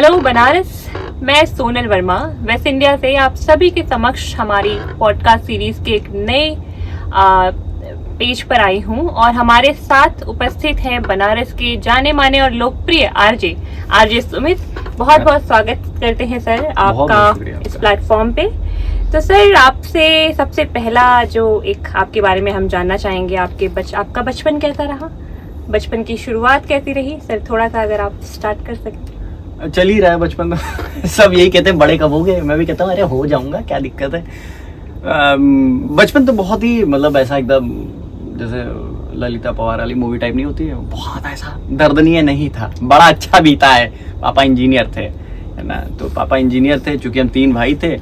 Hello Banaras, मैं Sonal Verma waste India से आप सभी के समक्ष हमारी पॉडकास्ट सीरीज के एक नए पेज पर आई हूं और हमारे साथ उपस्थित हैं बनारस के जाने माने और लोकप्रिय आरजे सुमित। बहुत बहुत स्वागत करते हैं सर आपका इस प्लेटफॉर्म पे। तो सर आपसे सबसे पहला जो एक आपके बारे में हम जानना चाहेंगे, आपका बचपन कैसा रहा, बचपन की शुरुआत कैसी रही सर, थोड़ा सा अगर आप स्टार्ट कर सकें। चल ही रहा है बचपन तो सब यही कहते हैं बड़े कब होगे, मैं भी कहता हूँ अरे हो जाऊंगा, क्या दिक्कत है। बचपन तो बहुत ही मतलब ऐसा एकदम जैसे ललिता पवार वाली मूवी टाइप नहीं होती है, बहुत ऐसा दर्दनीय नहीं था, बड़ा अच्छा बीता है। पापा इंजीनियर थे, है ना, तो पापा इंजीनियर थे, चूंकि हम 3 भाई थे।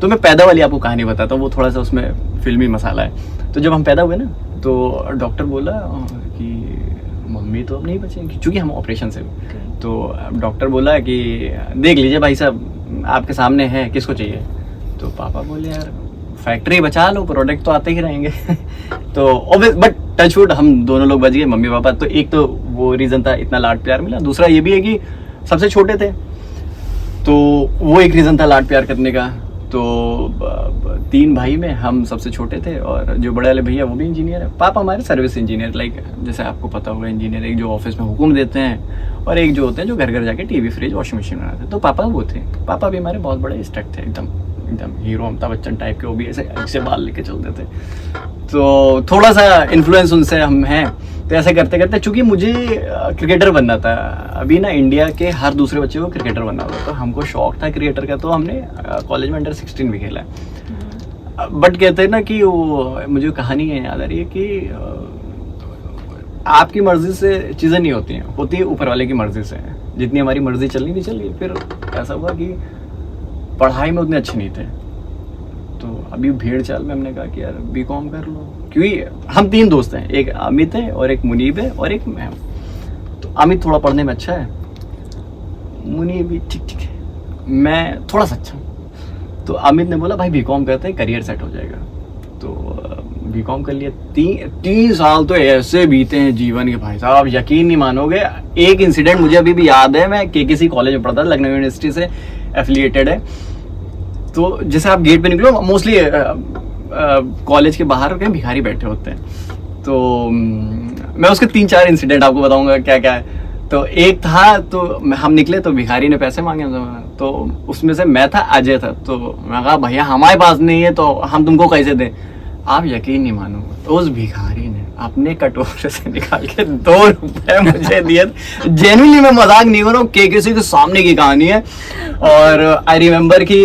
तो मैं पैदा वाली आपको कहानी बताता हूँ, वो थोड़ा सा उसमें फिल्मी मसाला है। तो जब हम पैदा हुए ना, तो डॉक्टर बोला कि मम्मी तो अब नहीं बचेंगी, क्योंकि हम ऑपरेशन से हुए। तो डॉक्टर बोला कि देख लीजिए भाई साहब, आपके सामने है, किसको चाहिए। तो पापा बोले यार फैक्ट्री बचा लो, प्रोडक्ट तो आते ही रहेंगे। तो बट टचवुड हम दोनों लोग बच गए, मम्मी पापा। तो एक तो वो रीज़न था, इतना लाड प्यार मिला। दूसरा ये भी है कि सबसे छोटे थे, तो वो एक रीज़न था लाड प्यार करने का। तो 3 भाई में हम सबसे छोटे थे, और जो बड़े वाले भैया वो भी इंजीनियर है। पापा हमारे सर्विस इंजीनियर, लाइक जैसे आपको पता होगा इंजीनियर एक जो ऑफिस में हुक्म देते हैं, और एक जो होते हैं जो घर घर जाके टीवी फ्रिज वॉशिंग मशीन बनाते हैं। तो पापा वो थे। पापा भी हमारे बहुत बड़े स्ट्रिक्ट थे, एकदम हीरो अमिताभ बच्चन टाइप के। वो भी ऐसे बाल लेके चलते थे, तो थोड़ा सा इन्फ्लुएंस उनसे हम हैं। तो ऐसे करते करते, चूंकि मुझे क्रिकेटर बनना था, अभी ना इंडिया के हर दूसरे बच्चे को क्रिकेटर बनना होता, तो हमको शौक था क्रिकेटर का। तो हमने कॉलेज में अंडर-16 भी खेला है। बट कहते हैं ना कि वो मुझे कहानी है याद आ रही है कि आपकी मर्जी से चीज़ें नहीं होती हैं, होती है ऊपर वाले की मर्जी से। जितनी हमारी मर्जी चलनी थी चली। फिर ऐसा हुआ कि पढ़ाई में उतने अच्छे नहीं थे, तो अभी भेड़ चाल में हमने कहा कि यार बीकॉम कर लो, क्योंकि हम 3 दोस्त हैं, एक अमित है और एक मुनीब है और एक मैं। तो अमित थोड़ा पढ़ने में अच्छा है, मुनीब भी ठीक ठीक है, मैं थोड़ा सा अच्छा हूँ। तो अमित ने बोला भाई बीकॉम करते हैं, करियर सेट हो जाएगा। तो बीकॉम कर लिया। 3 साल तो ऐसे बीते हैं जीवन के भाई साहब, यकीन नहीं मानोगे। एक इंसिडेंट मुझे अभी भी याद है, मैं KKC कॉलेज में पढ़ता था, लखनऊ यूनिवर्सिटी से एफिलिएटेड है। तो जैसे आप गेट पे निकलो, मोस्टली कॉलेज के बाहर कहीं भिखारी बैठे होते हैं। तो मैं उसके 3-4 इंसिडेंट आपको बताऊंगा क्या क्या है। तो एक था, तो हम निकले तो भिखारी ने पैसे मांगे, तो उसमें से मैं था, अजय था। तो मैं कहा भैया हमारे पास नहीं है, तो हम तुमको कैसे दें। आप यकीन नहीं मानोगे, तो उस भिखारी ने अपने कटोरे से निकाल के 2 रुपए मुझे दिए। जेन्युइनली मैं मजाक नहीं कर रहा हूँ, KKC के सामने की कहानी है। और आई रिमेम्बर कि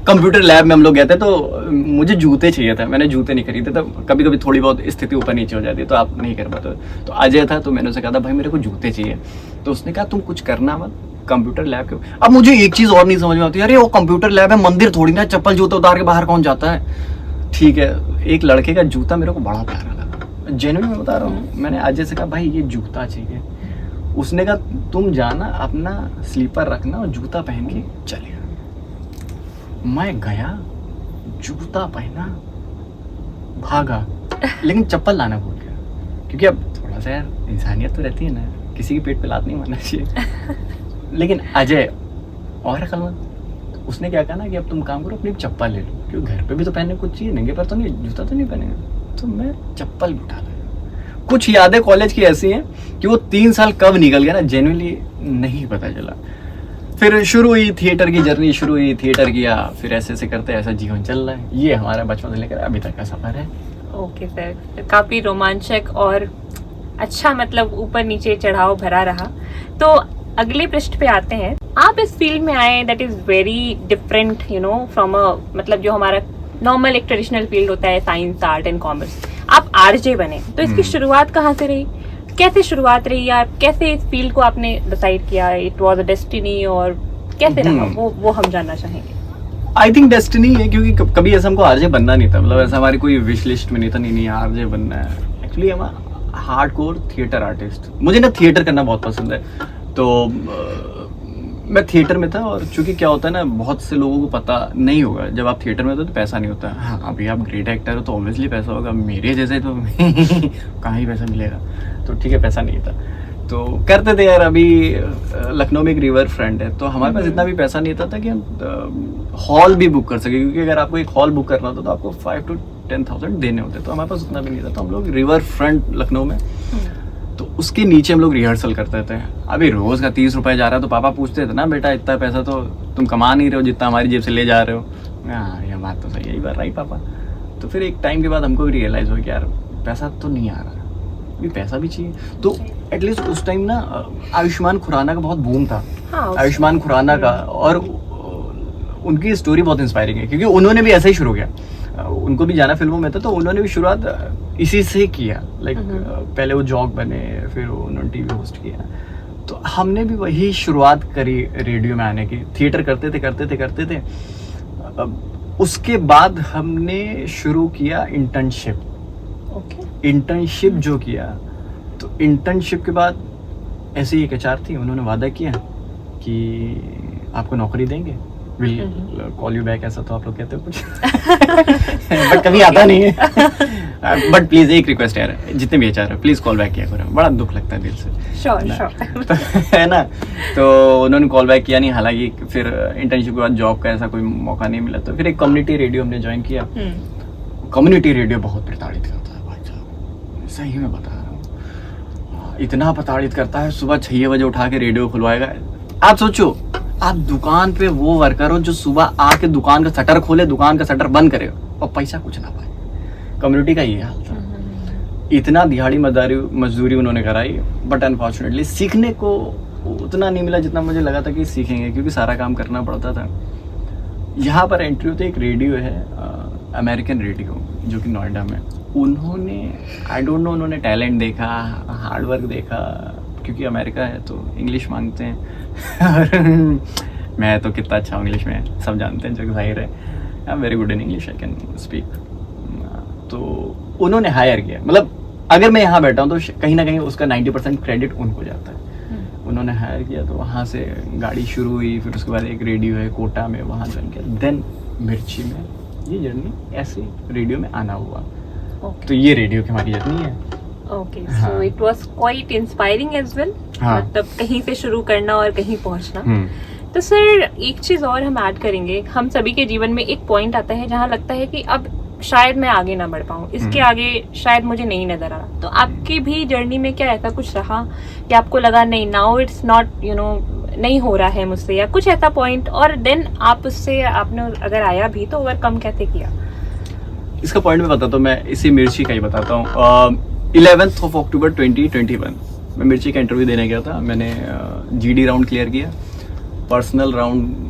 कंप्यूटर लैब में हम लोग गए थे, तो मुझे जूते चाहिए थे, मैंने जूते नहीं खरीदे। तो कभी कभी थोड़ी बहुत स्थिति ऊपर नीचे हो जाती है, तो आप नहीं कर पाते। तो अजय था, तो मैंने उसे कहा था भाई मेरे को जूते चाहिए। तो उसने कहा तुम कुछ करना मत, कंप्यूटर लैब के। अब मुझे एक चीज और नहीं समझ में आती, अरे वो कंप्यूटर लैब है, मंदिर थोड़ी ना, चप्पल जूते उतार के बाहर कौन जाता है। ठीक है, एक लड़के का जूता मेरे को बड़ा प्यारा लगा, जेन्युइन में बता रहा हूँ। मैंने अजय से कहा भाई ये जूता चाहिए। उसने कहा तुम जाना, अपना स्लीपर रखना और जूता पहन के चले। मैं गया, जूता पहना, भागा, लेकिन चप्पल लाना भूल गया। क्योंकि अब थोड़ा सा यार इंसानियत तो रहती है ना, किसी की पेट पे लात नहीं मारना चाहिए। लेकिन अजय और अक्लमंद, उसने क्या कहा ना कि अब तुम काम करो, अपनी चप्पल ले लो, क्योंकि घर पे भी तो पहनने कुछ चाहिए, नंगे पर तो नहीं, जूता तो नहीं पहनेगा। तो मैं चप्पल उठा लाया। कुछ यादें कॉलेज की ऐसी हैं कि वो 3 साल कब निकल गया ना, जेन्युइनली नहीं पता चला। फिर शुरू हुई थिएटर की जर्नी, शुरू हुई थिएटर किया, फिर ऐसे ऐसे करते ऐसा जीवन चल रहा है। ये हमारा बचपन से लेकर अभी तक का सफर है। ओके सर, काफी रोमांचक और अच्छा, मतलब ऊपर नीचे चढ़ाव भरा रहा। तो अगले पृष्ठ पे आते हैं। आप इस फील्ड में आए, that is very different you know from मतलब जो हमारा नॉर्मल एक ट्रेडिशनल फील्ड होता है, साइंस, आर्ट एंड कॉमर्स। आप RJ बने, तो इसकी शुरुआत कहाँ से रही, कैसे शुरुआत रही, आप कैसे इस फील्ड को आपने डिसाइड किया, इट वाज अ डेस्टिनी, और कैसे रहा वो हम जानना चाहेंगे। आई थिंक डेस्टिनी है, क्योंकि कभी ऐसा हमको RJ बनना नहीं था, मतलब ऐसा हमारी कोई विश लिस्ट में नहीं था, नहीं RJ बनना है। एक्चुअली हम हार्डकोर थिएटर आर्टिस्ट, मुझे ना थिएटर करना बहुत पसंद है। तो मैं थिएटर में था, और चूंकि क्या होता है ना, बहुत से लोगों को पता नहीं होगा, जब आप थिएटर में होते तो पैसा नहीं होता। हाँ, अभी आप ग्रेट एक्टर हो तो ऑब्वियसली पैसा होगा, मेरे जैसे तो कहाँ ही पैसा मिलेगा। तो ठीक है, पैसा नहीं था। तो करते थे यार। अभी लखनऊ में एक रिवर फ्रंट है, तो हमारे पास इतना भी पैसा नहीं था कि हम हॉल भी बुक कर सके, क्योंकि अगर आपको एक हॉल बुक करना होता तो आपको 5 to 10,000 देने होते, तो हमारे पास उतना भी नहीं था। तो हम लोग रिवर फ्रंट लखनऊ में, तो उसके नीचे हम लोग रिहर्सल करते थे। अभी रोज का 30 रुपए जा रहा है, तो पापा पूछते थे ना, बेटा इतना पैसा तो तुम कमा नहीं रहे हो जितना हमारी जेब से ले जा रहे हो। हाँ ये बात तो सही है, बात राइट पापा। तो फिर एक टाइम के बाद हमको भी रियलाइज हो कि यार पैसा तो नहीं आ रहा, भी पैसा भी चाहिए। तो एटलीस्ट उस टाइम ना आयुष्मान खुराना का बहुत बूम था। हाँ, आयुष्मान खुराना का, और उनकी स्टोरी बहुत इंस्पायरिंग है, क्योंकि उन्होंने भी ऐसा ही शुरू किया। उनको भी जाना फिल्मों में था, तो उन्होंने भी शुरुआत इसी से किया। लाइक पहले वो जॉक बने, फिर उन्होंने टीवी होस्ट किया। तो हमने भी वही शुरुआत करी रेडियो में आने की। थिएटर करते थे। उसके बाद हमने शुरू किया इंटर्नशिप। इंटर्नशिप जो किया, तो इंटर्नशिप के बाद ऐसे ही एक एचआर थी, उन्होंने वादा किया कि आपको नौकरी देंगे, विल कॉल यू बैक, ऐसा तो आप लोग कहते हो कुछ बट कभी आता नहीं है। बट प्लीज एक रिक्वेस्ट यार, जितने भी एचआर है प्लीज कॉल बैक किया करो, बड़ा दुख लगता है दिल से। श्योर है ना। तो उन्होंने कॉल बैक किया नहीं, हालांकि फिर इंटर्नशिप के बाद जॉब का ऐसा कोई मौका नहीं मिला, तो फिर एक कम्युनिटी रेडियो हमने ज्वाइन किया। कम्युनिटी रेडियो बहुत प्रताड़ित करता है भाई साहब, सही में बता रहा हूँ, इतना प्रताड़ित करता है। सुबह 6 बजे उठा के रेडियो खुलवाएगा। आप सोचो, आप दुकान पे वो वर्कर हो जो सुबह आके दुकान का शटर खोले, दुकान का शटर बंद करे और पैसा कुछ ना पाए। कम्युनिटी का ये हाल था। इतना दिहाड़ी मजदूरी उन्होंने कराई, बट अनफॉर्चुनेटली सीखने को उतना नहीं मिला जितना मुझे लगा था कि सीखेंगे, क्योंकि सारा काम करना पड़ता था। यहाँ पर एंट्री होते, एक रेडियो है अमेरिकन रेडियो, जो कि नोएडा में। उन्होंने आई डोंट नो, उन्होंने टैलेंट देखा, हार्डवर्क देखा, क्योंकि अमेरिका है तो इंग्लिश मांगते हैं और मैं तो कितना अच्छा इंग्लिश में सब जानते हैं, जो कि जाहिर है। I am very good in English, I can speak. तो उन्होंने हायर किया, मतलब अगर मैं यहाँ बैठा हूँ तो कहीं ना कहीं उसका 90% क्रेडिट उनको जाता है। उन्होंने हायर किया, तो वहाँ से गाड़ी शुरू हुई। फिर उसके बाद एक रेडियो है कोटा में, वहाँ ज्वाइन किया। देन मिर्ची में ये जर्नी ऐसे रेडियो में आना हुआ। तो ये रेडियो की हमारी जर्नी है। Okay, so it was quite inspiring as well, मतलब कहीं से शुरू करना और कहीं पहुंचना। तो सर एक चीज और हम ऐड करेंगे, हम सभी के जीवन में एक पॉइंट आता है जहां लगता है कि अब शायद मैं आगे ना बढ़ पाऊं, इसके आगे शायद मुझे नहीं नजर आ रहा। तो आपकी भी जर्नी में क्या ऐसा कुछ रहा कि आपको लगा नहीं, नाउ इट्स नॉट नहीं हो रहा है मुझसे, या कुछ ऐसा पॉइंट, और देन आप उससे आपने अगर आया भी तो ओवरकम कैसे किया? इसका पॉइंट मैं बताता हूँ, मैं इसी मिर्ची का ही बताता हूँ। 11 अक्टूबर 2021 मैं मिर्ची का इंटरव्यू देने गया था। मैंने जीडी राउंड क्लियर किया, पर्सनल राउंड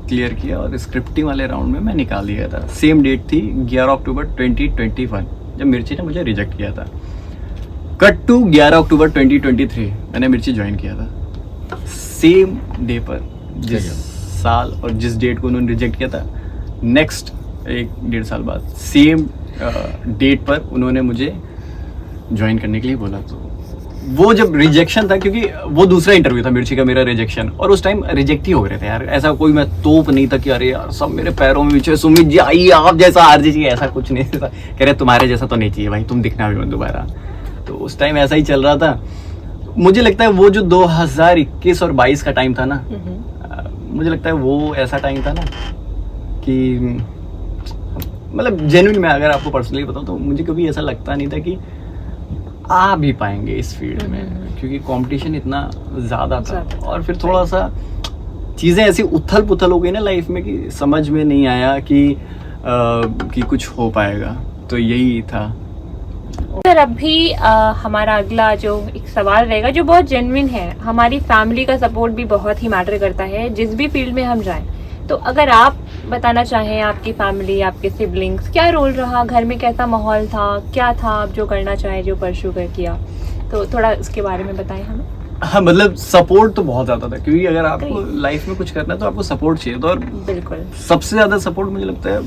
क्लियर किया, और स्क्रिप्टिंग वाले राउंड में मैं निकाल दिया था। सेम डेट थी 11 अक्टूबर 2021 जब मिर्ची ने मुझे रिजेक्ट किया था। कट टू 11 अक्टूबर 2023 मैंने मिर्ची ज्वाइन किया था। सेम डे पर, जिस साल और जिस डेट को उन्होंने रिजेक्ट किया था, नेक्स्ट 1-1.5 साल बाद सेम डेट पर उन्होंने मुझे ज्वाइन करने के लिए बोला। तो वो जब रिजेक्शन था, क्योंकि वो दूसरा इंटरव्यू था मिर्ची का मेरा रिजेक्शन, और उस टाइम रिजेक्ट ही हो रहे थे यार। ऐसा कोई मैं तोप नहीं था कि अरे यार सब मेरे पैरों में पीछे, सुमित जी आइए आप जैसा आरजे जी, ऐसा कुछ नहीं था। कह रहे तुम्हारे जैसा तो नहीं चाहिए भाई, तुम दिखना भी मत दोबारा। तो उस टाइम ऐसा ही चल रहा था। मुझे लगता है वो जो 2021 और 22 का टाइम था ना, मुझे लगता है वो ऐसा टाइम था ना कि मतलब जेन्युइन में अगर आपको पर्सनली बताऊं तो मुझे कभी ऐसा लगता नहीं था कि आ भी पाएंगे इस फील्ड में, क्योंकि कंपटीशन इतना ज़्यादा था। और फिर थोड़ा सा चीज़ें ऐसी उथल पुथल हो गई ना लाइफ में कि समझ में नहीं आया कि कुछ हो पाएगा। तो यही था सर। अभी हमारा अगला जो एक सवाल रहेगा जो बहुत जेन्युइन है, हमारी फैमिली का सपोर्ट भी बहुत ही मैटर करता है जिस भी फील्ड में हम जाएं। तो अगर आप बताना चाहें, आपकी फैमिली, आपके सिबलिंग्स, क्या रोल रहा घर में, कैसा माहौल था, क्या था आप जो करना चाहे, जो परस्यू कर किया, तो थोड़ा उसके बारे में बताएं हमें। हाँ, मतलब सपोर्ट तो बहुत ज़्यादा था, क्योंकि अगर आपको लाइफ में कुछ करना है तो आपको सपोर्ट चाहिए। तो और बिल्कुल सबसे ज़्यादा सपोर्ट मुझे लगता है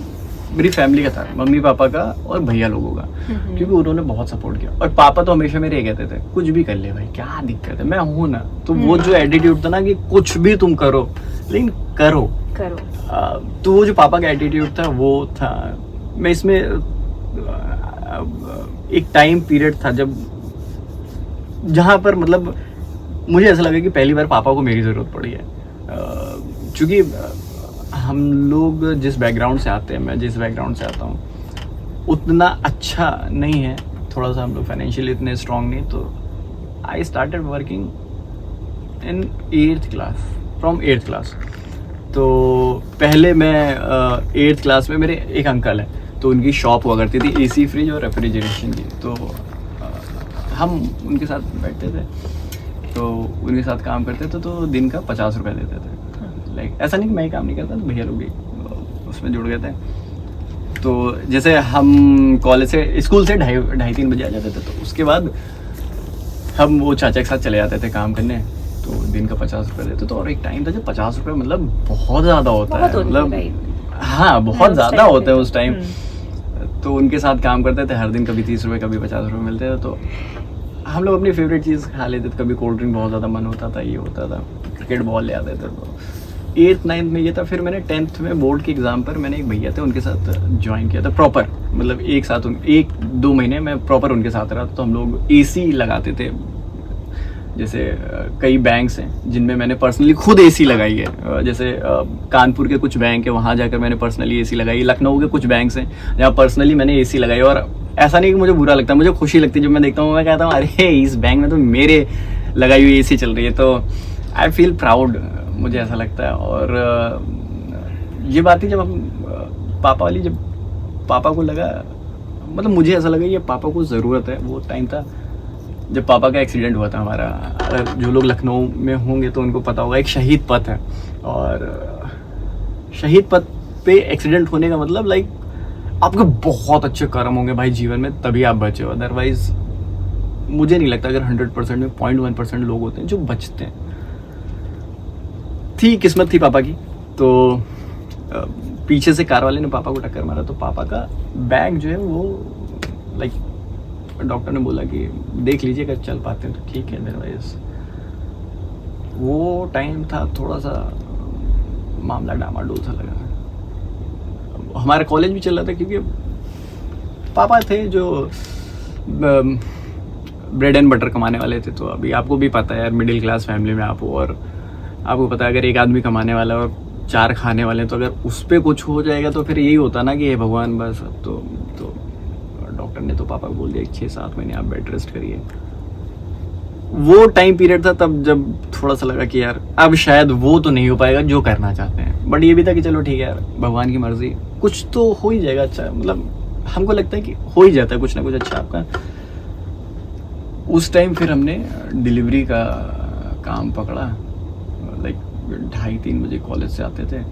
मेरी फैमिली का था, मम्मी पापा का और भैया लोगों का, क्योंकि उन्होंने बहुत सपोर्ट किया। और पापा तो हमेशा मेरे कहते थे कुछ भी कर ले भाई, क्या दिक्कत है, मैं हूँ ना। तो वो जो एटीट्यूड था ना कि कुछ भी तुम करो, लेकिन करो। तो वो जो पापा का एटीट्यूड था वो था। मैं इसमें एक टाइम पीरियड था जहाँ पर मतलब मुझे ऐसा लगा कि पहली बार पापा को मेरी ज़रूरत पड़ी है, क्योंकि हम लोग जिस बैकग्राउंड से आते हैं, मैं जिस बैकग्राउंड से आता हूँ उतना अच्छा नहीं है, थोड़ा सा हम लोग फाइनेंशियली इतने स्ट्रॉन्ग नहीं। तो I started working in 8th class, from 8th class. तो पहले मैं 8th क्लास में, मेरे एक अंकल हैं तो उनकी शॉप हुआ करती थी AC फ्रिज और रेफ्रिजरेशन की। तो हम उनके साथ बैठते थे, तो उनके साथ काम करते थे, तो दिन का 50 रुपये देते थे। लाइक ऐसा नहीं कि मैं ही काम नहीं करता, तो भैया लोग भी उसमें जुड़ गए थे। तो जैसे हम कॉलेज से, स्कूल से 2:30-3 बजे आ जाते थे, तो उसके बाद हम वो चाचा के साथ चले जाते थे काम करने, तो दिन का 50 रुपये देते। तो और एक टाइम था जब 50 रुपये मतलब बहुत ज़्यादा होता है, मतलब हाँ बहुत ज़्यादा होता है उस टाइम। तो उनके साथ काम करते थे हर दिन, कभी 30 रुपये कभी 50 रुपये मिलते थे। तो हम लोग अपनी फेवरेट चीज़ खा लेते थे, कभी कोल्ड ड्रिंक बहुत ज़्यादा मन होता था, ये होता था, क्रिकेट बॉल ले आते थे। तो 8th 9th में ये था। फिर मैंने 10th में बोर्ड के एग्ज़ाम पर मैंने एक भैया थे उनके साथ ज्वाइन किया था प्रॉपर, मतलब एक साथ 1-2 महीने मैं प्रॉपर उनके साथ रहा। तो हम लोग AC लगाते थे, जैसे कई बैंक्स हैं जिनमें मैंने पर्सनली खुद AC लगाई है, जैसे कानपुर के कुछ बैंक है, वहाँ जाकर मैंने पर्सनली AC लगाई। लखनऊ के कुछ बैंक्स हैं जहाँ पर्सनली मैंने AC लगाई। और ऐसा नहीं कि मुझे बुरा लगता, मुझे खुशी लगती है जब मैं देखता हूँ, मैं कहता हूँ अरे इस बैंक में तो मेरे लगाई हुई AC चल रही है। तो आई फील प्राउड, मुझे ऐसा लगता है। और ये बात थी जब हम पापा वाली, जब पापा को लगा, मतलब मुझे ऐसा लगा ये पापा को ज़रूरत है। वो टाइम था जब पापा का एक्सीडेंट हुआ था हमारा। अगर जो लोग लखनऊ में होंगे तो उनको पता होगा, एक शहीद पथ है, और शहीद पथ पे एक्सीडेंट होने का मतलब लाइक आपके बहुत अच्छे कर्म होंगे भाई जीवन में, तभी आप बचे हो। अदरवाइज मुझे नहीं लगता, अगर 100% में 0.1% लोग होते हैं जो बचते हैं। थी किस्मत थी पापा की, तो पीछे से कार वाले ने पापा को टक्कर मारा, तो पापा का बैग जो है वो लाइक डॉक्टर ने बोला कि देख लीजिए अगर चल पाते हैं तो ठीक है, अदरवाइज वो टाइम था थोड़ा सा मामला डामाडोल सा लगा। हमारा कॉलेज भी चल रहा था, क्योंकि पापा थे जो ब्रेड एंड बटर कमाने वाले थे। तो अभी आपको भी पता है यार, मिडिल क्लास फैमिली में आप हो, और आपको पता है अगर एक आदमी कमाने वाला है और 4 खाने वाले हैं, तो अगर उस पर कुछ हो जाएगा तो फिर यही होता ना कि हे भगवान बस। तो डॉक्टर ने तो पापा को बोल दिया 6-7 महीने आप बेड रेस्ट करिए। वो टाइम पीरियड था तब जब थोड़ा सा लगा कि यार अब शायद वो तो नहीं हो पाएगा जो करना चाहते हैं, बट ये भी था कि चलो ठीक है यार, भगवान की मर्जी, कुछ तो हो ही जाएगा अच्छा। मतलब हमको लगता है कि हो ही जाता है कुछ ना कुछ अच्छा आपका। उस टाइम फिर हमने डिलीवरी का काम पकड़ा, लाइक 2:30-3 बजे कॉलेज से आते थे।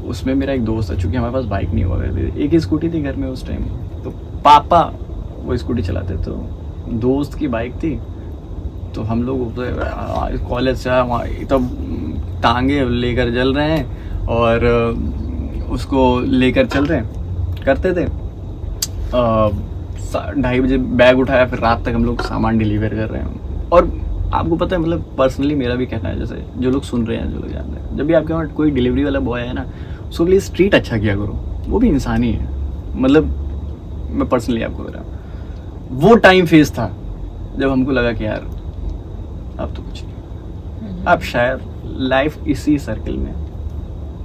उसमें मेरा एक दोस्त था, चूँकि हमारे पास बाइक नहीं हुआ करती थी, एक ही स्कूटी थी घर में उस टाइम, तो पापा वो स्कूटी चलाते, तो दोस्त की बाइक थी। तो हम लोग कॉलेज से वहाँ तब टांगे लेकर चल रहे हैं और उसको लेकर चल रहे हैं, करते थे 2:30 बजे बैग उठाया, फिर रात तक हम लोग सामान डिलीवर कर रहे हैं। और आपको पता है, मतलब पर्सनली मेरा भी कहना है, जैसे जो लोग सुन रहे हैं, जो लोग जान रहे हैं, जब भी आपके वहाँ कोई डिलीवरी वाला बॉय है ना, उसको प्लीज़ ट्रीट अच्छा किया करो, वो भी इंसान ही है। मतलब मैं पर्सनली आपको बता रहा हूँ, वो टाइम फेज था जब हमको लगा कि यार अब तो कुछ नहीं, अब शायद लाइफ इसी सर्कल में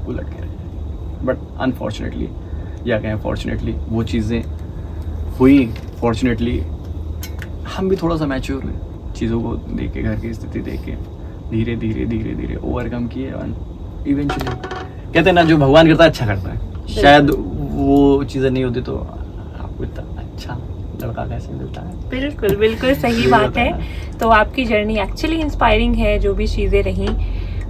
उलट के रहे। बट अनफॉर्चुनेटली, या कहें फॉर्चुनेटली, वो चीज़ें हुई। फॉर्चुनेटली हम भी थोड़ा सा मैच्योर हुए, चीज़ों को देख के, घर की स्थिति देख के धीरे धीरे ओवरकम किए। और इवेंचुअली कहते हैं ना, जो भगवान करता है अच्छा करता है। शायद वो चीज़ें नहीं होती तो आपको इतना अच्छा लड़का कैसे मिलता है। बिल्कुल सही बात है। तो आपकी जर्नी एक्चुअली इंस्पायरिंग है, जो भी चीज़ें रहीं,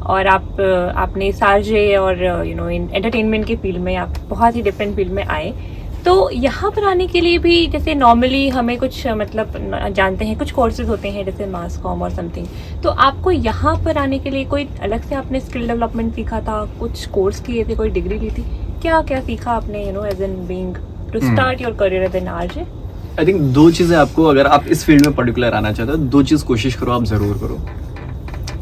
और आपने सार्जे और एंटरटेनमेंट के फील्ड में आप बहुत ही डिफरेंट फील्ड में आए। तो यहाँ पर आने के लिए भी जैसे नॉर्मली हमें कुछ मतलब जानते हैं कुछ कोर्सेज होते हैं जैसे मास कॉम और समथिंग, तो आपको यहाँ पर आने के लिए कोई अलग से आपने स्किल डेवलपमेंट सीखा था, कुछ कोर्स किए थे, कोई डिग्री ली थी, क्या सीखा आपने as an being to start your career as an RJ? I think 2 चीज़ें आपको, अगर आप इस फील्ड में पर्टिकुलर आना चाहते हो, 2 चीज़ कोशिश करो, आप ज़रूर करो।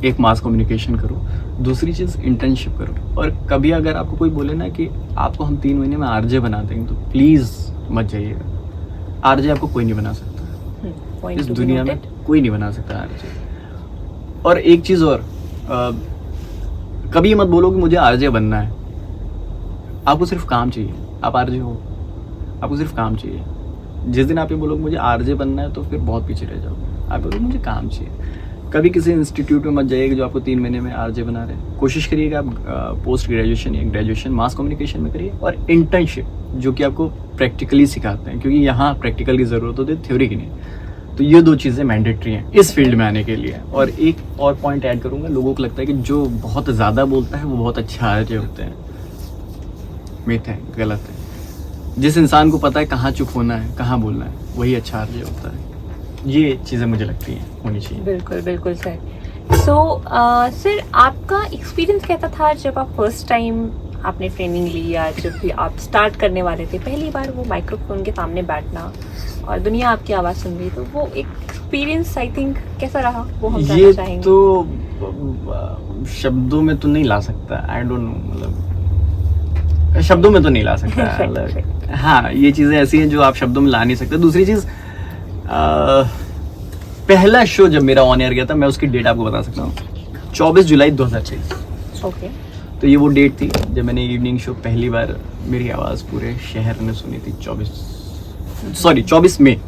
एक मास कम्युनिकेशन करो, दूसरी चीज़ इंटर्नशिप करो। और कभी अगर आपको कोई बोले ना कि आपको हम 3 महीने में आरजे बना देंगे, तो प्लीज़ मत जाइएगा। आरजे आपको कोई नहीं बना सकता, इस दुनिया में कोई नहीं बना सकता आरजे। और एक चीज और, कभी ये मत बोलो कि मुझे आरजे बनना है। आपको सिर्फ काम चाहिए, आप आरजे हो, आपको सिर्फ काम चाहिए। जिस दिन आप ये बोलोगे मुझे आरजे बनना है तो फिर बहुत पीछे रह जाओगे। आप बोलोगे मुझे काम चाहिए, कभी किसी इंस्टीट्यूट में मत जाइएगा जो आपको 3 महीने में आरजे बना रहे हैं। कोशिश करिएगा आप पोस्ट ग्रेजुएशन या ग्रेजुएशन मास कम्युनिकेशन में करिए, और इंटर्नशिप जो कि आपको प्रैक्टिकली सिखाते हैं, क्योंकि यहाँ प्रैक्टिकल की ज़रूरत होती है, थ्योरी की नहीं। तो ये 2 चीज़ें मैंडेटरी हैं इस फील्ड में आने के लिए। और एक और पॉइंट ऐड करूँगा, लोगों को लगता है कि जो बहुत ज़्यादा बोलता है वो बहुत अच्छा आरजे होते हैं। मिथ है, गलत है। जिस इंसान को पता है कहाँ चुप होना है, कहाँ बोलना है, वही अच्छा आरजे होता है। ये चीज़ें मुझे लगती हैं होनी चाहिए। बिल्कुल बिल्कुल सर। सो सर, आपका एक्सपीरियंस कैसा था जब आप फर्स्ट टाइम आपने ट्रेनिंग ली, या जब भी आप स्टार्ट करने वाले थे, पहली बार वो माइक्रोफोन के सामने बैठना और दुनिया आपकी आवाज़ सुन रही, तो वो एक्सपीरियंस आई थिंक कैसा रहा, वो हम जानना चाहेंगे। ये तो शब्दों में तो नहीं ला सकता, आई डोंट नो, मतलब शब्दों में तो नहीं ला सकता। मतलब हाँ, ये चीज़ें ऐसी हैं जो आप शब्दों में ला नहीं सकते। दूसरी चीज़, पहला शो जब मेरा ऑन एयर गया था, मैं उसकी डेट आपको बता सकता हूँ, 24 जुलाई 2023। ओके। तो ये वो डेट थी जब मैंने इवनिंग शो पहली बार मेरी आवाज़ पूरे शहर ने सुनी थी। 24 मई।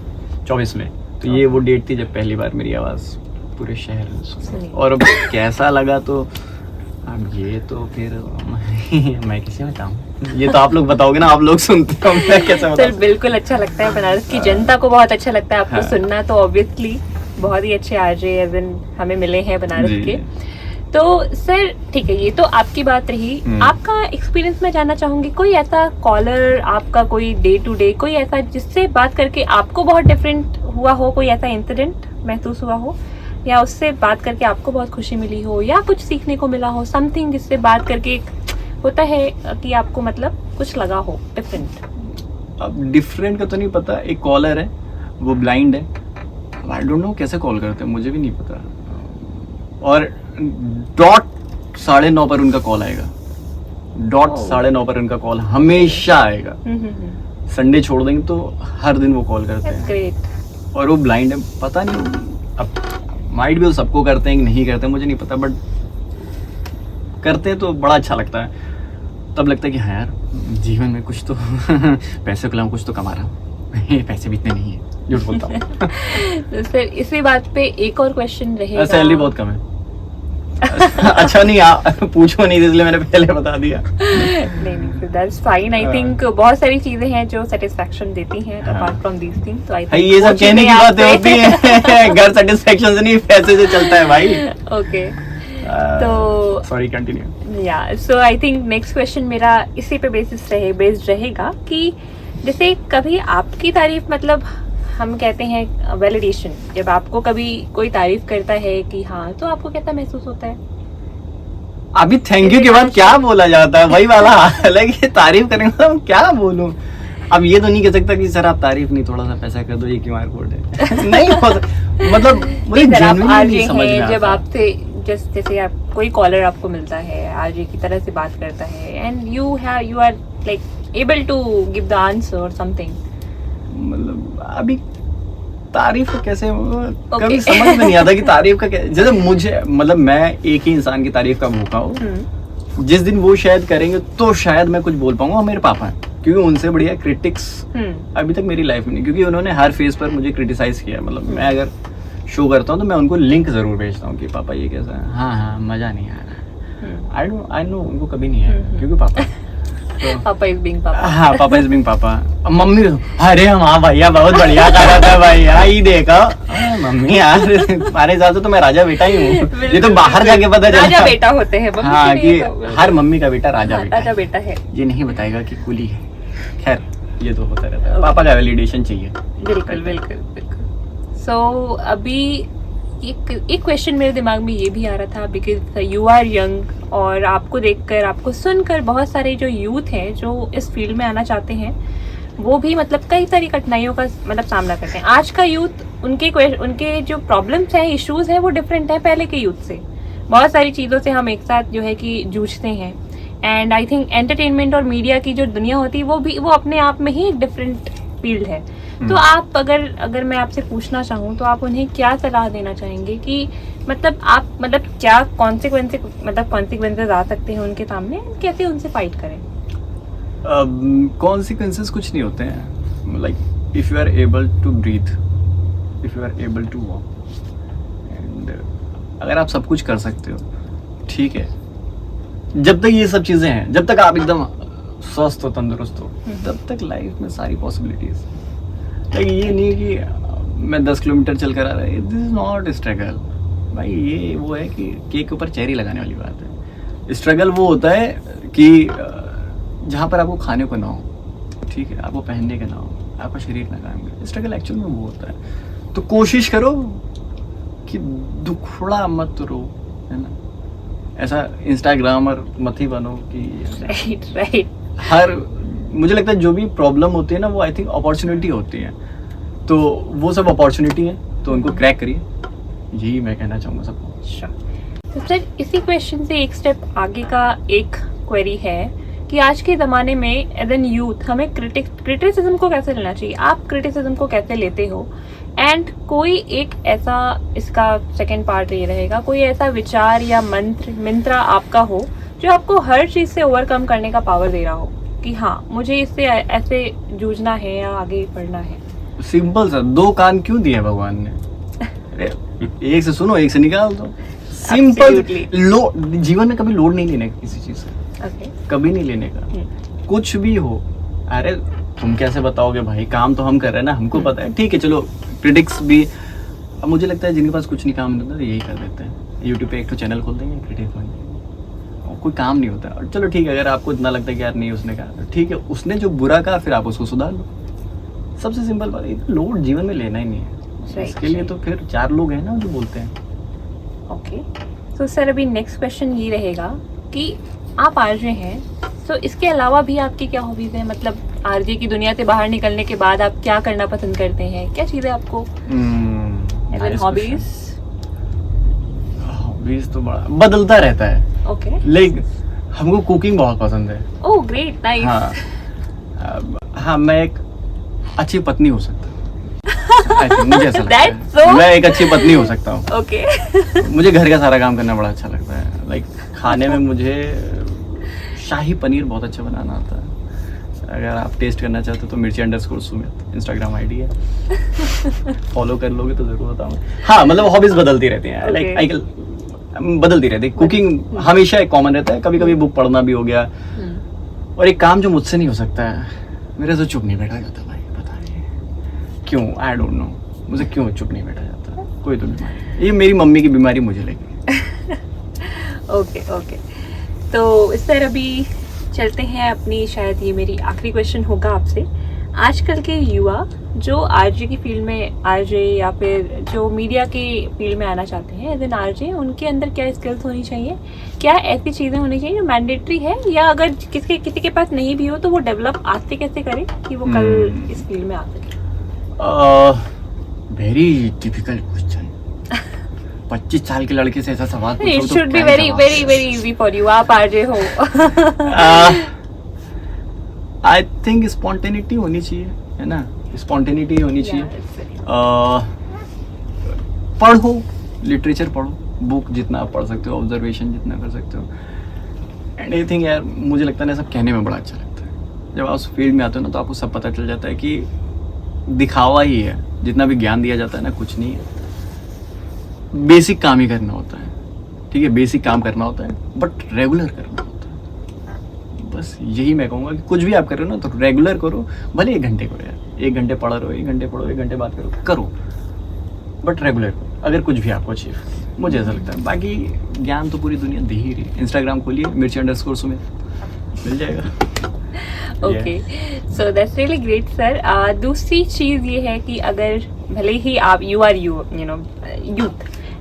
तो ये वो डेट थी जब पहली बार मेरी आवाज़ पूरे शहर ने सुनी। और अब कैसा लगा, तो अब ये तो फिर मैं कैसे बताऊँ, ये तो आप लोग बताओगे ना, आप लोग सुनते हो, मैं कैसे बताऊँ। सर बिल्कुल अच्छा लगता है, बनारस की जनता को बहुत अच्छा लगता है आपको सुनना, तो ऑब्वियसली बहुत ही अच्छे आरजे एज इन हमें मिले हैं बनारस के। तो सर ठीक है, ये तो आपकी बात रही। आपका एक्सपीरियंस मैं जानना चाहूंगी, कोई ऐसा कॉलर आपका, कोई डे टू डे, कोई ऐसा जिससे बात करके आपको बहुत डिफरेंट हुआ हो, कोई ऐसा इंसिडेंट महसूस हुआ हो, या उससे बात करके आपको बहुत खुशी मिली हो, या कुछ सीखने को मिला हो, समथिंग जिससे बात करके होता है कि आपको मतलब कुछ लगा हो डिफरेंट? अब डिफरेंट का तो नहीं पता। एक कॉलर है, वो ब्लाइंड है, आई डोंट नो कैसे कॉल करते हैं, मुझे भी नहीं पता। और डॉट 9:30 पर उनका कॉल आएगा, डॉट 9:30 पर उनका कॉल हमेशा आएगा। संडे छोड़ देंगे तो हर दिन वो कॉल करते हैं। ग्रेट। और वो ब्लाइंड है, पता नहीं, अब माइट भी वो सबको करते हैं कि नहीं करते हैं मुझे नहीं पता, बट करते हैं तो बड़ा अच्छा लगता है। तब लगता है कि हाँ यार, जीवन में कुछ तो पैसे के अलावा कुछ तो कमा रहा हूँ। पैसे भी इतने नहीं है, झूठ बोलता हूँ। तो सर इसी बात पे एक और क्वेश्चन रहेगा। सैलरी बहुत कम है। अच्छा नहीं, आप पूछो नहीं, इसलिए मैंने पहले बता दिया। नहीं, दैट्स फाइन। आई थिंक बहुत सारी चीजें हैं जो सेटिस्फैक्शन देती हैं अपार्ट फ्रॉम दीस थिंग्स। तो आई थिंक ये सब कहने की बातें होती हैं, घर सेटिस्फैक्शन से नहीं, पैसे से चलता है भाई। ओके, तो सॉरी, कंटिन्यू। या सो आई थिंक नेक्स्ट क्वेश्चन मेरा इसी पे बेस्ड रहेगा कि जैसे कभी आपकी तारीफ, मतलब हम कहते हैं वैलिडेशन, जब आपको कभी कोई तारीफ करता है कि हाँ, तो आपको कैसा महसूस होता है? अभी थैंक यू के बाद क्या बोला जाता है, वही वाला हाल है कि तारीफ करेंगे तो क्या बोलूं। अब ये तो नहीं कह सकता कि सर आप तारीफ नहीं, थोड़ा सा पैसा कर दो, ये QR कोड है। नहीं हो मतलब मुझे नहीं समझ में आता। जब आपसे जैसे आप कोई कॉलर आपको मिलता है, आरजे की तरह से बात करता है, and you are like able to give the answer और समथिंग, मतलब अभी तारीफ का कैसे कभी समझ में नहीं आता कि तारीफ का जैसे मुझे, मतलब मैं एक ही इंसान की तारीफ का भूखा हूँ। जिस दिन वो शायद करेंगे तो शायद मैं कुछ बोल पाऊंगा। मेरे पापा हैं, क्योंकि उनसे बढ़िया क्रिटिक्स अभी तक मेरी लाइफ में नहीं, क्योंकि उन्होंने हर फेज पर मुझे क्रिटिसाइज किया। मतलब मैं अगर शो करता हूँ तो मैं उनको लिंक जरूर भेजता हूँ कि पापा ये कैसा है, हाँ मजा नहीं आ रहा है। आई नो उनको कभी नहीं आया, क्योंकि पापा पापा इज बीइंग पापा। हाँ, पापा इज बीइंग पापा। मम्मी, अरे हाँ भैया बहुत बढ़िया कर रहा था भाई, ये देखो मम्मी यार, हमारे हिसाब से तो मैं राजा बेटा ही हूँ। ये तो बाहर जाके पता चला राजा बेटा होते हैं। हाँ, कि हर मम्मी का बेटा राजा बेटा है। ये नहीं बताएगा कि कुली है। खैर, ये तो होता रहता है। पापा का वैलिडेशन चाहिए। बिल्कुल बिल्कुल बिल्कुल। सो अभी एक क्वेश्चन मेरे दिमाग में ये भी आ रहा था, बिकॉज यू आर यंग, और आपको देखकर, आपको सुनकर बहुत सारे जो यूथ हैं जो इस फील्ड में आना चाहते हैं, वो भी मतलब कई सारी कठिनाइयों का मतलब सामना करते हैं। आज का यूथ, उनके जो प्रॉब्लम्स हैं, इश्यूज हैं, वो डिफरेंट है पहले के यूथ से। बहुत सारी चीज़ों से हम एक साथ जो है कि जूझते हैं। एंड आई थिंक एंटरटेनमेंट और मीडिया की जो दुनिया होती है वो अपने आप में ही एक डिफरेंट फील्ड है, तो आप अगर मैं आपसे पूछना चाहूँ तो आप उन्हें क्या सलाह देना चाहेंगे कि मतलब क्या कॉन्सिक्वेंसेस आ सकते हैं उनके सामने, कैसे उनसे फाइट करें? कॉन्सिक्वेंसेस कुछ नहीं होते हैं, like if you are able to breathe, if you are able to walk, and अगर आप सब कुछ कर सकते हो, ठीक है, जब तक ये सब चीज़ें हैं, जब तक आप एकदम स्वस्थ हो, तंदुरुस्त हो, तब तक लाइफ में सारी पॉसिबिलिटीज। लाइक ये नहीं कि मैं 10 किलोमीटर चल कर आ रहा है, दिस इज नॉट स्ट्रगल भाई, ये वो है कि केक के ऊपर चेरी लगाने वाली बात है। स्ट्रगल वो होता है कि जहाँ पर आपको खाने को ना हो, ठीक है, आपको पहनने का ना हो, आपका शरीर ना काम करे, स्ट्रगल एक्चुअल में वो होता है। तो कोशिश करो कि दुखड़ा मत रो, है ना, ऐसा इंस्टाग्रामर मत ही बनो कि राइट। हर, मुझे लगता है जो भी प्रॉब्लम होती है ना, वो आई थिंक अपॉर्चुनिटी होती है, तो वो सब अपॉर्चुनिटी है, तो उनको क्रैक करिए, यही मैं कहना चाहूँगा सबको। तो सर इसी क्वेश्चन से एक स्टेप आगे का एक क्वेरी है कि आज के ज़माने में एज एन यूथ हमें क्रिटिसिज्म को कैसे लेना चाहिए? आप क्रिटिसिज्म को कैसे लेते हो? एंड कोई एक ऐसा, इसका सेकेंड पार्ट ये रहेगा, कोई ऐसा विचार या मंत्र आपका हो जो आपको हर चीज़ से ओवरकम करने का पावर दे रहा हो कि हाँ मुझे इससे ऐसे जूझना है या आगे बढ़ना है? सिंपल सा, 2 कान क्यों दिए भगवान ने? एक से सुनो, एक से निकाल दो, सिंपल। जीवन में कभी लोड नहीं लेने का किसी चीज से, कभी नहीं लेने का, कुछ भी हो। अरे तुम कैसे बताओगे भाई, काम तो हम कर रहे हैं ना, हमको पता है, ठीक है, चलो क्रिटिक्स भी, अब मुझे लगता है जिनके पास कुछ नहीं काम नहीं होता यही कर देते हैं, यूट्यूब पे एक तो चैनल खोल देंगे, क्रिटिक्स बन जाएंगे, और कोई काम नहीं होता। और चलो ठीक है, अगर आपको इतना लगता है कि यार नहीं उसने कहा, ठीक है, उसने जो बुरा कहा फिर आप उसको सुधार लो, सबसे सिंपल बात है। लोड जीवन में लेना ही नहीं है, इसके लिए तो फिर 4 लोग हैं ना जो बोलते हैं। ओके, तो सर अभी नेक्स्ट क्वेश्चन ये रहेगा कि आप आरजे हैं, तो इसके अलावा भी आपकी क्या हॉबीज हैं? मतलब आरजे की दुनिया से बाहर निकलने के बाद आप क्या करना पसंद करते हैं? क्या चीजें आपको हॉबीज तो बड़ा बदलता रहता है। ओके, लाइक हमको कुकिंग बहुत पसंद है। Oh great, nice. हाँ, मैं एक अच्छी पत्नी हो सकता हूँ, मुझे ऐसा लगता है। so... मैं एक अच्छी पत्नी हो सकता हूँ। ओके। मुझे घर का सारा काम करना बड़ा अच्छा लगता है। लाइक खाने में मुझे शाही पनीर बहुत अच्छा बनाना आता है। अगर आप टेस्ट करना चाहते हो तो मिर्ची_सुमित इंस्टाग्राम आईडी है, फॉलो कर लोगे तो जरूर बताऊंगा। हाँ, मतलब हॉबीज बदलती रहती हैं, लाइक बदलती रहती है। कुकिंग हमेशा एक कॉमन रहता है, कभी कभी बुक पढ़ना भी हो गया। और एक काम जो मुझसे नहीं हो सकता है, मेरे से चुप नहीं बैठा जाता भाई, पता नहीं क्यों, आई डोंट नो, मुझे क्यों चुप नहीं बैठा जाता। कोई तो बीमारी, ये मेरी मम्मी की बीमारी मुझे लगी। ओके, तो इस तरह अभी चलते हैं अपनी, शायद ये मेरी आखिरी क्वेश्चन होगा आपसे। आजकल के युवा जो आरजे की फील्ड में, आरजे या फिर जो मीडिया की फील्ड में आना चाहते हैं एज एन आरजे, उनके अंदर क्या स्किल्स होनी चाहिए? क्या ऐसी चीज़ें होनी चाहिए जो मैंडेटरी है, या अगर किसी के पास नहीं भी हो तो वो डेवलप आज से कैसे करे कि वो कल इस फील्ड में आ सके? Very difficult question. 25 साल के लड़के से ऐसा सवाल पूछो तो should be very very very easy for you, आप आरजे हो। आई थिंक स्पॉन्टेनिटी होनी चाहिए, है ना, स्पॉन्टेनिटी होनी चाहिए। पढ़ो, लिटरेचर पढ़ो, बुक जितना आप पढ़ सकते हो, ऑब्जर्वेशन जितना कर सकते हो, एंड आई थिंक यार मुझे लगता है ना, सब कहने में बड़ा अच्छा लगता है। जब आप उस फील्ड में आते हो ना तो आपको सब पता चल जाता है कि दिखावा ही है, जितना भी ज्ञान दिया जाता है ना, कुछ नहीं है। बेसिक काम ही करना होता है, ठीक है, बेसिक काम करना होता है, बट रेगुलर करना होता है। बस यही मैं कहूँगा कि कुछ भी आप कर रहे हो ना तो रेगुलर करो, भले 1 घंटे करो यार, 1 घंटे पढ़ा रहो, 1 घंटे पढ़ो, 1 घंटे बात करो, बट रेगुलर करो, अगर कुछ भी आपको अचीव, मुझे ऐसा लगता है। बाकी ज्ञान तो पूरी दुनिया दे ही रही है। इंस्टाग्राम खोलिए, मिर्ची_सुमित, मिल जाएगा। Okay, so that's really great sir. दूसरी चीज़ ये है कि अगर भले ही आप यू आर यूथ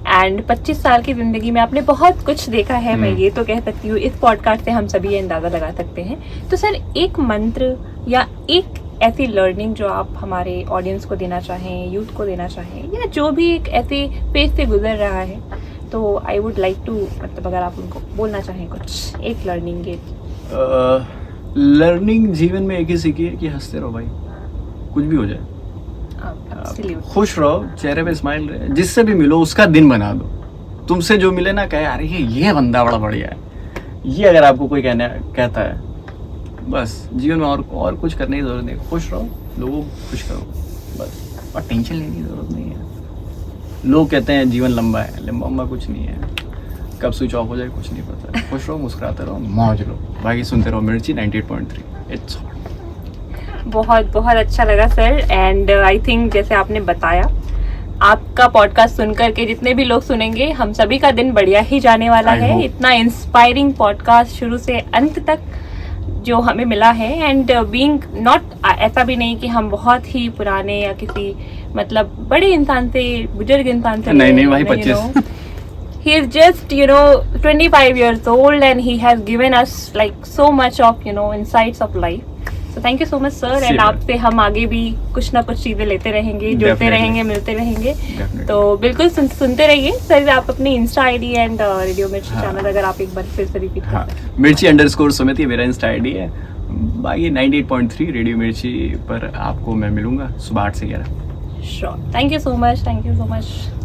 एंड 25 साल की ज़िंदगी में आपने बहुत कुछ देखा है, मैं ये तो कह सकती हूँ, इस पॉडकास्ट से हम सभी ये अंदाज़ा लगा सकते हैं। तो सर एक मंत्र या एक ऐसी लर्निंग जो आप हमारे ऑडियंस को देना चाहें, यूथ को देना चाहें, या जो भी एक ऐसे पेज से गुजर रहा है, तो आई वुड लाइक टू, मतलब अगर आप उनको बोलना चाहें कुछ, एक लर्निंग। लर्निंग जीवन में एक ही सीखी है कि हंसते रहो भाई, कुछ भी हो जाए, Absolutely. खुश रहो, चेहरे पे स्माइल रहे, जिससे भी मिलो उसका दिन बना दो। तुमसे जो मिले ना, कहे अरे ये बंदा बड़ा बढ़िया है, ये अगर आपको कोई कहता है, बस जीवन में और कुछ करने की जरूरत नहीं। खुश रहो, लोगों को खुश करो बस, और टेंशन लेने की जरूरत नहीं है। लोग कहते हैं जीवन लंबा है, लंबा कुछ नहीं है, कब स्विच ऑफ हो जाए कुछ नहीं पता। खुश रहो, मुस्कुराते रहो, मौज लो, बाकी सुनते रहो मिर्ची 98.3। इट्स बहुत बहुत अच्छा लगा सर। एंड आई थिंक जैसे आपने बताया, आपका पॉडकास्ट सुन करके जितने भी लोग सुनेंगे, हम सभी का दिन बढ़िया ही जाने वाला I है। hope. इतना इंस्पायरिंग पॉडकास्ट शुरू से अंत तक जो हमें मिला है, एंड बीइंग नॉट, ऐसा भी नहीं कि हम बहुत ही पुराने या किसी मतलब बड़े इंसान से, बुजुर्ग इंसान से, नहीं भाई, 25। He is just 25 years old and he has given us like so much of insights of life. So thank you so much sir, and आपसे हम आगे भी कुछ ना कुछ चीजें लेते रहेंगे, जुड़ते रहेंगे, मिलते रहेंगे। तो बिल्कुल सुनते रहिए सर। आप अपनी इंस्टा आईडी एंड रेडियो मिर्ची चैनल अगर आप एक बार फिर से रिपीट हाँ, मिर्ची_सुमित मेरा इंस्टा आईडी है। बाकी 98.3 रेडियो मिर्ची पर आपको मैं मिलूंगा सुबह 8 से 11। Sure. Thank you so much.